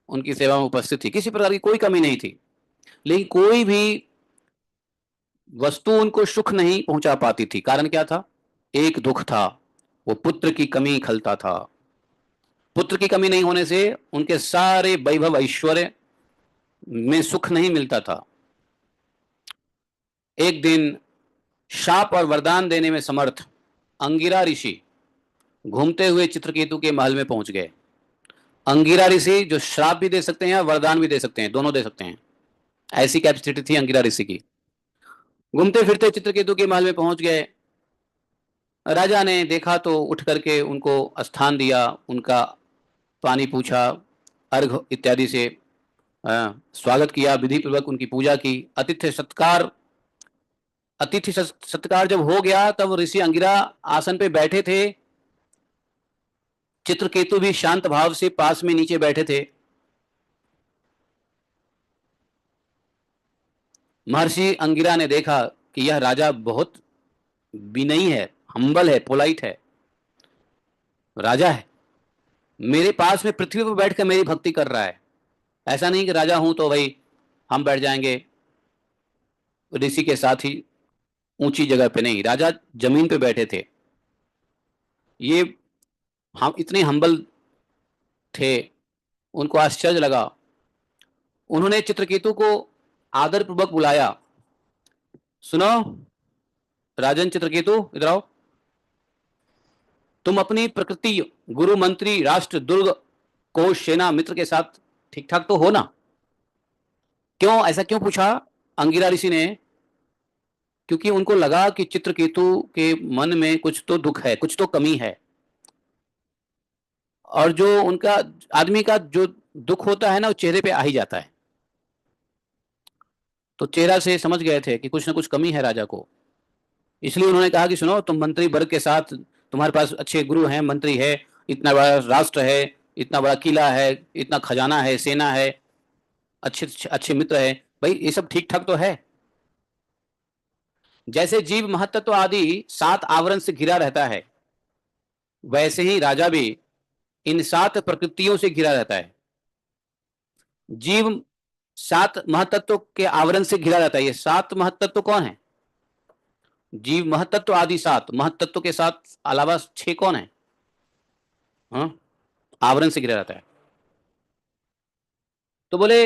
उनकी सेवा में उपस्थित थी, किसी प्रकार की कोई कमी नहीं थी। लेकिन कोई भी वस्तु उनको सुख नहीं पहुंचा पाती थी। कारण क्या था? एक दुख था, वो पुत्र की कमी खलता था। पुत्र की कमी नहीं होने से उनके सारे वैभव ऐश्वर्य में सुख नहीं मिलता था। एक दिन शाप और वरदान देने में समर्थ अंगिरा ऋषि घूमते हुए चित्रकेतु के महल में पहुंच गए। अंगिरा ऋषि जो श्राप भी दे सकते हैं और वरदान भी दे सकते हैं, दोनों दे सकते हैं, ऐसी कैपेसिटी थी अंगिरा ऋषि की। घूमते फिरते चित्रकेतु के महल में पहुंच गए। राजा ने देखा तो उठ करके उनको स्थान दिया, उनका पानी पूछा, अर्घ इत्यादि से स्वागत किया, विधि पूर्वक उनकी पूजा की। अतिथि सत्कार जब हो गया तब ऋषि अंगिरा आसन पे बैठे थे। चित्रकेतु भी शांत भाव से पास में नीचे बैठे थे। महर्षि अंगिरा ने देखा कि यह राजा बहुत विनयी है, हम्बल है, पोलाइट है, राजा है, मेरे पास में पृथ्वी पर बैठकर मेरी भक्ति कर रहा है। ऐसा नहीं कि राजा हूं तो भाई हम बैठ जाएंगे ऋषि के साथ ही ऊंची जगह पे, नहीं, राजा जमीन पे बैठे थे। ये हम इतने हम्बल थे, उनको आश्चर्य लगा। उन्होंने चित्रकेतु को आदर पूर्वक बुलाया। सुनो राजन चित्रकेतु, इधर आओ। तुम अपनी प्रकृति, गुरु, मंत्री, राष्ट्र, दुर्ग, कोश, सेना, मित्र के साथ ठीक ठाक तो हो ना? क्यों, ऐसा क्यों पूछा अंगिरा ऋषि ने? क्योंकि उनको लगा कि चित्रकेतु के मन में कुछ तो दुख है, कुछ तो कमी है। और जो उनका आदमी का जो दुख होता है ना, वो चेहरे पे आ ही जाता है। तो चेहरा से समझ गए थे कि कुछ ना कुछ कमी है राजा को। इसलिए उन्होंने कहा कि सुनो, तुम मंत्री वर्ग के साथ, तुम्हारे पास अच्छे गुरु हैं, मंत्री है, इतना बड़ा राष्ट्र है, इतना बड़ा किला है, इतना खजाना है, सेना है, अच्छे अच्छे मित्र है, भाई ये सब ठीक ठाक तो है। जैसे जीव महत्त्व आदि 7 आवरण से घिरा रहता है, वैसे ही राजा भी इन 7 प्रकृतियों से घिरा रहता है। जीव 7 महतत्व के आवरण से घिरा रहता है। ये 7 महतत्व कौन है? जीव महतत्व आदि 7 महतत्व के साथ अलावा 6 कौन है? हाँ, आवरण से घिरा रहता है। तो बोले